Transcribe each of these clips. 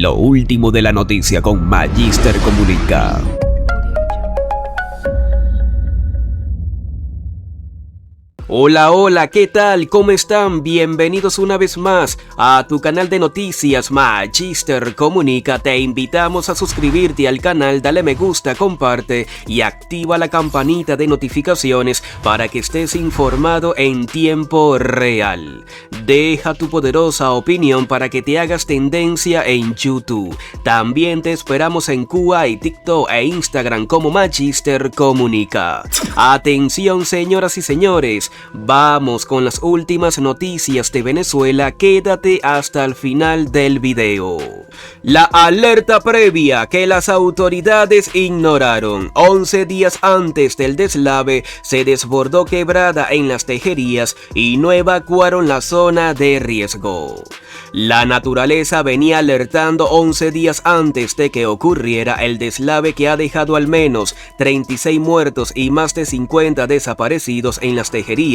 Lo último de la noticia con Magister Comunica. Hola, hola, ¿qué tal? ¿Cómo están? Bienvenidos una vez más a tu canal de noticias Magister Comunica. Te invitamos a suscribirte al canal, dale me gusta, comparte y activa la campanita de notificaciones para que estés informado en tiempo real. Deja tu poderosa opinión para que te hagas tendencia en YouTube. También te esperamos en QA, TikTok e Instagram como Magister Comunica. Atención, señoras y señores. Vamos con las últimas noticias de Venezuela, quédate hasta el final del video. La alerta previa que las autoridades ignoraron. 11 días antes del deslave se desbordó quebrada en Las Tejerías y no evacuaron la zona de riesgo. La naturaleza venía alertando 11 días antes de que ocurriera el deslave que ha dejado al menos 36 muertos y más de 50 desaparecidos en Las Tejerías.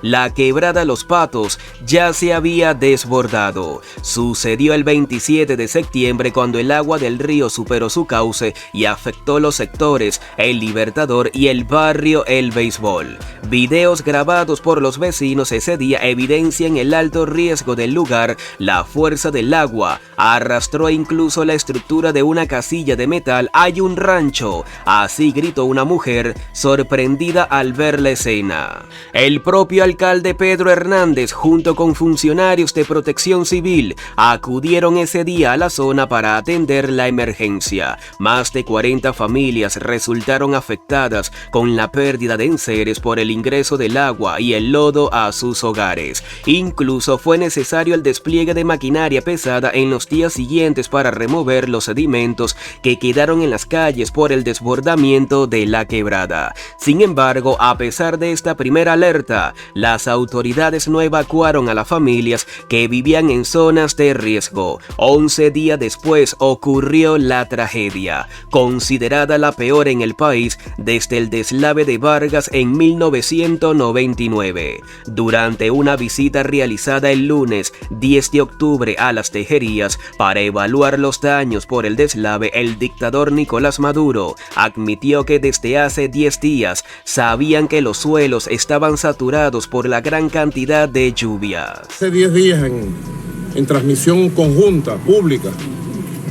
La quebrada Los Patos ya se había desbordado. Sucedió el 27 de septiembre cuando el agua del río superó su cauce y afectó los sectores El Libertador y el barrio El Béisbol. Videos grabados por los vecinos ese día evidencian el alto riesgo del lugar. La fuerza del agua arrastró incluso la estructura de una casilla de metal. Hay un rancho, así gritó una mujer sorprendida al ver la escena. El propio alcalde Pedro Hernández junto con funcionarios de Protección Civil acudieron ese día a la zona para atender la emergencia. Más de 40 familias resultaron afectadas con la pérdida de enseres por el ingreso del agua y el lodo a sus hogares. Incluso fue necesario el despliegue de maquinaria pesada en los días siguientes para remover los sedimentos que quedaron en las calles por el desbordamiento de la quebrada. Sin embargo, a pesar de esta primera alerta, las autoridades no evacuaron a las familias que vivían en zonas de riesgo. 11 días después ocurrió la tragedia, considerada la peor en el país desde el deslave de Vargas en 1999. Durante una visita realizada el lunes 10 de octubre a Las Tejerías para evaluar los daños por el deslave, el dictador Nicolás Maduro admitió que desde hace 10 días sabían que los suelos estaban saturados por la gran cantidad de lluvia. Hace 10 días en transmisión conjunta, pública,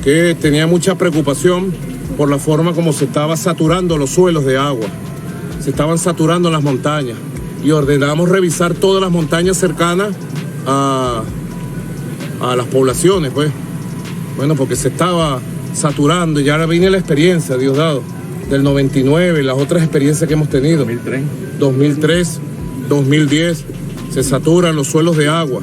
que tenía mucha preocupación por la forma como se estaba saturando los suelos de agua, se estaban saturando las montañas y ordenamos revisar todas las montañas cercanas a las poblaciones, pues. Bueno, porque se estaba saturando y ahora viene la experiencia, Diosdado, del 99, las otras experiencias que hemos tenido. 2003, 2010, se saturan los suelos de agua,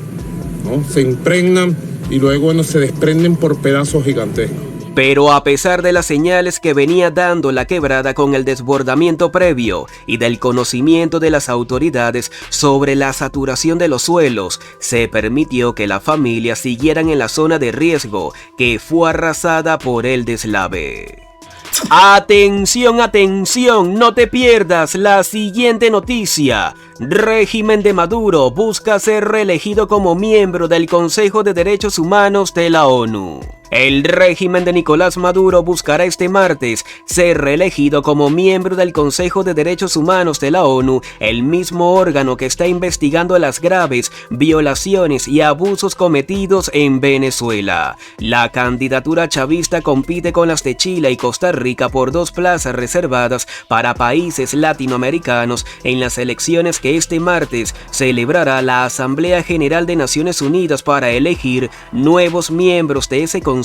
¿no? Se impregnan y luego, bueno, se desprenden por pedazos gigantescos. Pero a pesar de las señales que venía dando la quebrada con el desbordamiento previo y del conocimiento de las autoridades sobre la saturación de los suelos, se permitió que las familias siguieran en la zona de riesgo que fue arrasada por el deslave. Atención, atención, no te pierdas la siguiente noticia. Régimen de Maduro busca ser reelegido como miembro del Consejo de Derechos Humanos de la ONU. El régimen de Nicolás Maduro buscará este martes ser reelegido como miembro del Consejo de Derechos Humanos de la ONU, el mismo órgano que está investigando las graves violaciones y abusos cometidos en Venezuela. La candidatura chavista compite con las de Chile y Costa Rica por 2 plazas reservadas para países latinoamericanos en las elecciones que este martes celebrará la Asamblea General de Naciones Unidas para elegir nuevos miembros de ese consejo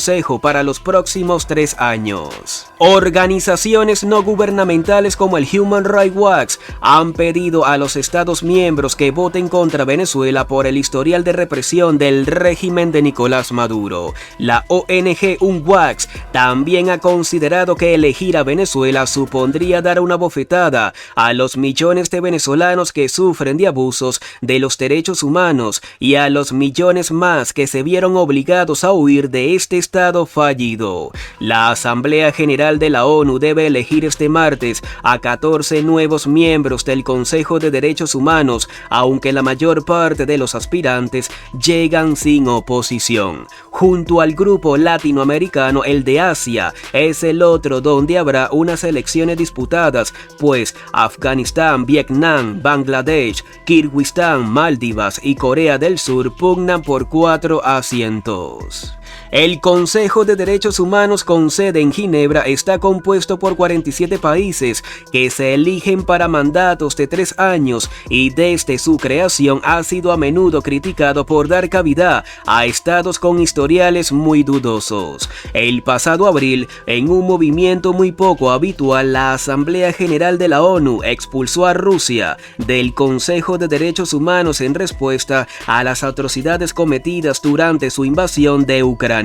para los próximos 3 años. Organizaciones no gubernamentales como el Human Rights Watch han pedido a los Estados miembros que voten contra Venezuela por el historial de represión del régimen de Nicolás Maduro. La ONG UNWACS también ha considerado que elegir a Venezuela supondría dar una bofetada a los millones de venezolanos que sufren de abusos de los derechos humanos y a los millones más que se vieron obligados a huir de este estado fallido. La Asamblea General de la ONU debe elegir este martes a 14 nuevos miembros del Consejo de Derechos Humanos, aunque la mayor parte de los aspirantes llegan sin oposición. Junto al grupo latinoamericano, el de Asia es el otro donde habrá unas elecciones disputadas, pues Afganistán, Vietnam, Bangladesh, Kirguistán, Maldivas y Corea del Sur pugnan por 4 asientos. El Consejo de Derechos Humanos con sede en Ginebra está compuesto por 47 países que se eligen para mandatos de 3 años y desde su creación ha sido a menudo criticado por dar cabida a estados con historiales muy dudosos. El pasado abril, en un movimiento muy poco habitual, la Asamblea General de la ONU expulsó a Rusia del Consejo de Derechos Humanos en respuesta a las atrocidades cometidas durante su invasión de Ucrania.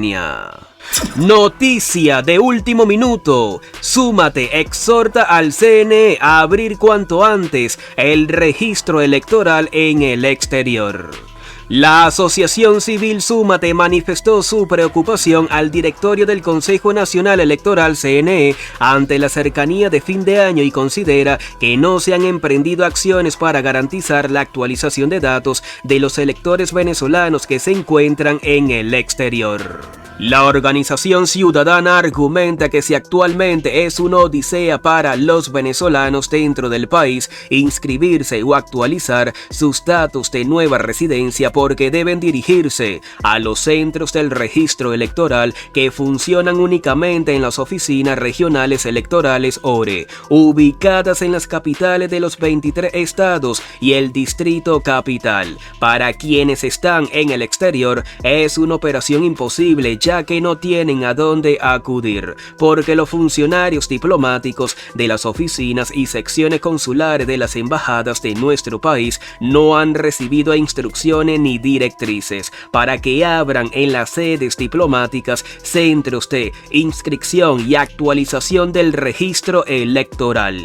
Noticia de último minuto. Súmate exhorta al CNE a abrir cuanto antes el registro electoral en el exterior. La Asociación Civil Súmate manifestó su preocupación al directorio del Consejo Nacional Electoral CNE ante la cercanía de fin de año y considera que no se han emprendido acciones para garantizar la actualización de datos de los electores venezolanos que se encuentran en el exterior. La organización ciudadana argumenta que si actualmente es una odisea para los venezolanos dentro del país inscribirse o actualizar sus datos de nueva residencia porque deben dirigirse a los centros del registro electoral que funcionan únicamente en las oficinas regionales electorales ORE, ubicadas en las capitales de los 23 estados y el Distrito Capital. Para quienes están en el exterior es una operación imposible, ya que no tienen a dónde acudir, porque los funcionarios diplomáticos de las oficinas y secciones consulares de las embajadas de nuestro país no han recibido instrucciones ni directrices para que abran en las sedes diplomáticas centros de inscripción y actualización del registro electoral.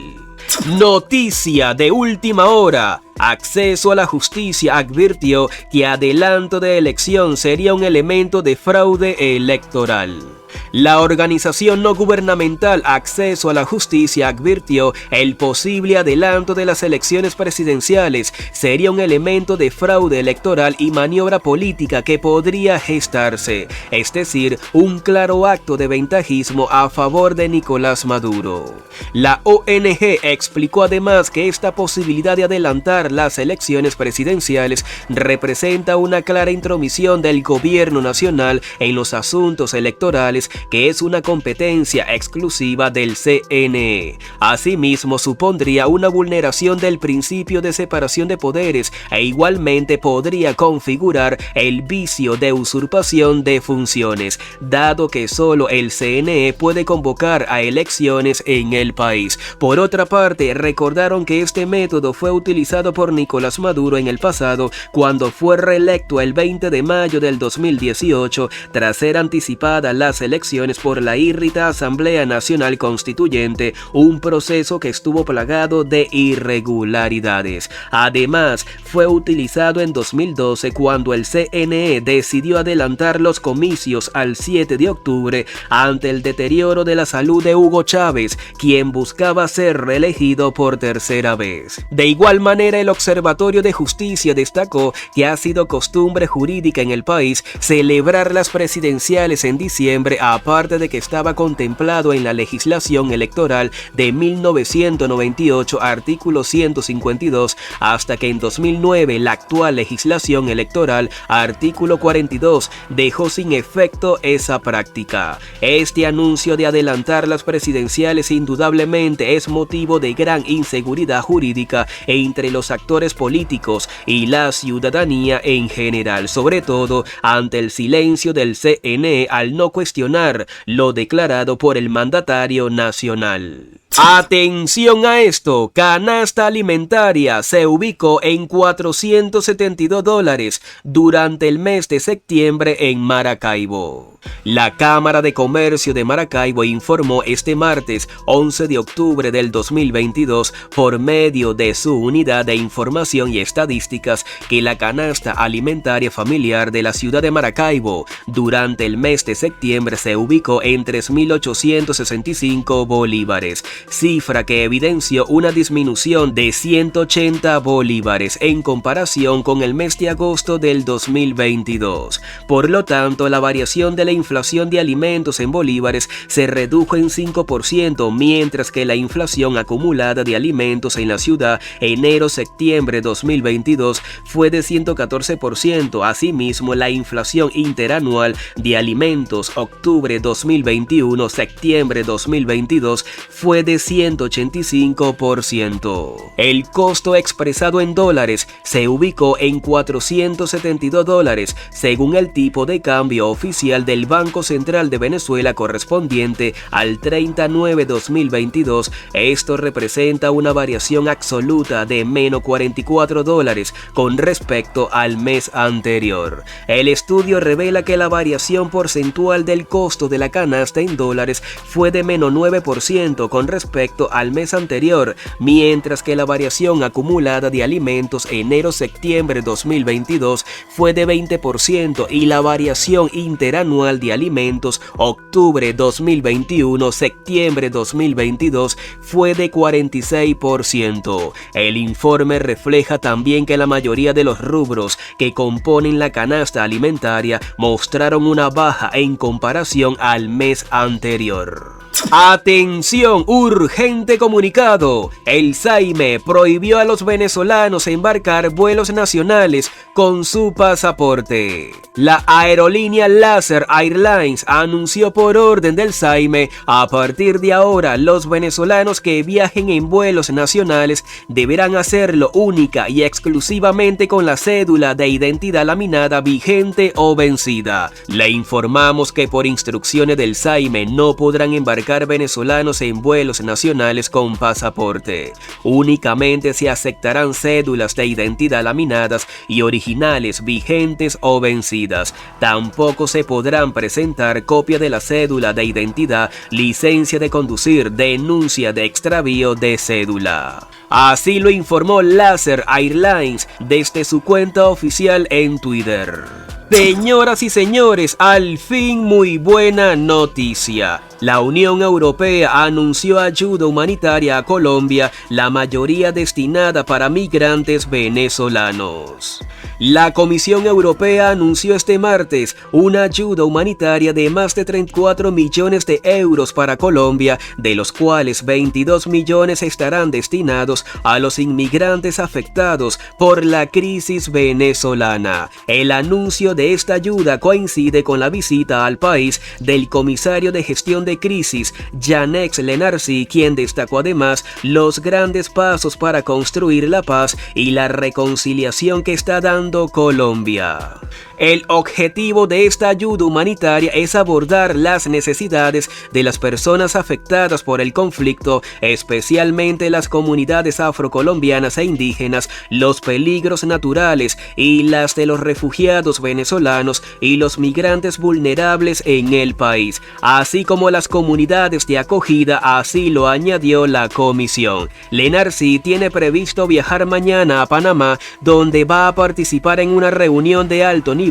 Noticia de última hora. Acceso a la Justicia advirtió que adelanto de elección sería un elemento de fraude electoral. La organización no gubernamental Acceso a la Justicia advirtió el posible adelanto de las elecciones presidenciales sería un elemento de fraude electoral y maniobra política que podría gestarse, es decir, un claro acto de ventajismo a favor de Nicolás Maduro. La ONG explicó además que esta posibilidad de adelantar las elecciones presidenciales representa una clara intromisión del gobierno nacional en los asuntos electorales, que es una competencia exclusiva del CNE. Asimismo, supondría una vulneración del principio de separación de poderes e igualmente podría configurar el vicio de usurpación de funciones, dado que solo el CNE puede convocar a elecciones en el país. Por otra parte, recordaron que este método fue utilizado por Nicolás Maduro en el pasado, cuando fue reelecto el 20 de mayo del 2018 tras ser anticipadas las elecciones por la írrita Asamblea Nacional Constituyente, un proceso que estuvo plagado de irregularidades. Además, fue utilizado en 2012 cuando el CNE decidió adelantar los comicios al 7 de octubre ante el deterioro de la salud de Hugo Chávez, quien buscaba ser reelegido por tercera vez. De igual manera, el Observatorio de Justicia destacó que ha sido costumbre jurídica en el país celebrar las presidenciales en diciembre, aparte de que estaba contemplado en la legislación electoral de 1998, artículo 152, hasta que en 2009 la actual legislación electoral, artículo 42, dejó sin efecto esa práctica. Este anuncio de adelantar las presidenciales indudablemente es motivo de gran inseguridad jurídica entre los actores políticos y la ciudadanía en general, sobre todo ante el silencio del CNE al no cuestionar lo declarado por el mandatario nacional. Atención a esto, canasta alimentaria se ubicó en $472 durante el mes de septiembre en Maracaibo. La Cámara de Comercio de Maracaibo informó este martes 11 de octubre del 2022 por medio de su unidad de información y estadísticas que la canasta alimentaria familiar de la ciudad de Maracaibo durante el mes de septiembre se ubicó en 3.865 bolívares, cifra que evidenció una disminución de 180 bolívares en comparación con el mes de agosto del 2022. Por lo tanto, la variación de la inflación de alimentos en bolívares se redujo en 5%, mientras que la inflación acumulada de alimentos en la ciudad enero-septiembre 2022 fue de 114%. Asimismo, la inflación interanual de alimentos octubre 2021-septiembre 2022 fue de 185%. El costo expresado en dólares se ubicó en $472 según el tipo de cambio oficial del Banco Central de Venezuela correspondiente al 30/9/2022. Esto representa una variación absoluta de menos $44 con respecto al mes anterior. El estudio revela que la variación porcentual del costo de la canasta en dólares fue de menos 9% con respecto al mes anterior, mientras que la variación acumulada de alimentos enero-septiembre 2022 fue de 20% y la variación interanual de alimentos octubre 2021-septiembre 2022 fue de 46%. El informe refleja también que la mayoría de los rubros que componen la canasta alimentaria mostraron una baja en comparación al mes anterior. Atención, urgente comunicado. El SAIME prohibió a los venezolanos embarcar vuelos nacionales con su pasaporte. La aerolínea Laser Airlines anunció por orden del SAIME, a partir de ahora los venezolanos que viajen en vuelos nacionales deberán hacerlo única y exclusivamente con la cédula de identidad laminada vigente o vencida. Le informamos que por instrucciones del SAIME no podrán embarcar venezolanos en vuelos nacionales con pasaporte. Únicamente se aceptarán cédulas de identidad laminadas y originales vigentes o vencidas. Tampoco se podrán presentar copia de la cédula de identidad, licencia de conducir, denuncia de extravío de cédula. Así lo informó Laser Airlines desde su cuenta oficial en Twitter. Señoras y señores, al fin muy buena noticia. La Unión Europea anunció ayuda humanitaria a Colombia, la mayoría destinada para migrantes venezolanos. La Comisión Europea anunció este martes una ayuda humanitaria de más de 34 millones de euros para Colombia, de los cuales 22 millones estarán destinados a los inmigrantes afectados por la crisis venezolana. El anuncio de esta ayuda coincide con la visita al país del comisario de gestión de crisis, Jean-Yves Le Narcy, quien destacó además los grandes pasos para construir la paz y la reconciliación que está dando Colombia. El objetivo de esta ayuda humanitaria es abordar las necesidades de las personas afectadas por el conflicto, especialmente las comunidades afrocolombianas e indígenas, los peligros naturales y las de los refugiados venezolanos y los migrantes vulnerables en el país, así como las comunidades de acogida, así lo añadió la comisión. Le Narcy tiene previsto viajar mañana a Panamá, donde va a participar en una reunión de alto nivel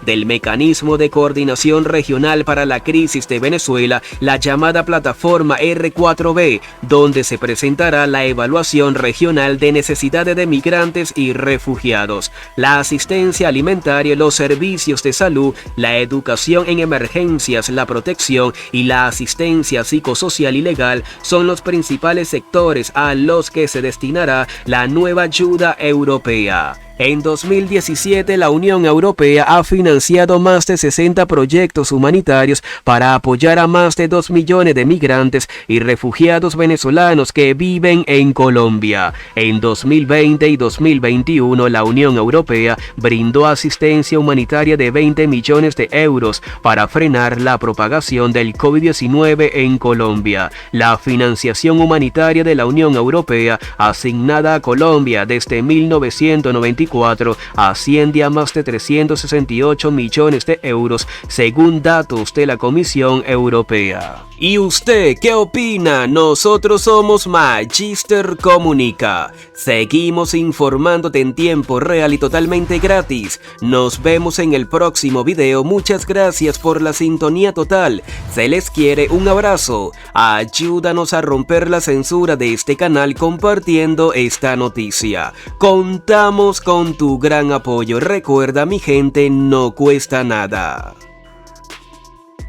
del Mecanismo de Coordinación Regional para la Crisis de Venezuela, la llamada Plataforma R4B, donde se presentará la evaluación regional de necesidades de migrantes y refugiados, la asistencia alimentaria, los servicios de salud, la educación en emergencias, la protección y la asistencia psicosocial y legal son los principales sectores a los que se destinará la nueva ayuda europea. En 2017, la Unión Europea ha financiado más de 60 proyectos humanitarios para apoyar a más de 2 millones de migrantes y refugiados venezolanos que viven en Colombia. En 2020 y 2021, la Unión Europea brindó asistencia humanitaria de 20 millones de euros para frenar la propagación del COVID-19 en Colombia. La financiación humanitaria de la Unión Europea asignada a Colombia desde 1994 asciende a más de 368 millones de euros según datos de la Comisión Europea. ¿Y usted qué opina? Nosotros somos Magister Comunica. Seguimos informándote en tiempo real y totalmente gratis. Nos vemos en el próximo video. Muchas gracias por la sintonía total. Se les quiere, un abrazo. Ayúdanos a romper la censura de este canal compartiendo esta noticia. Contamos con tu gran apoyo. Recuerda, mi gente, no cuesta nada.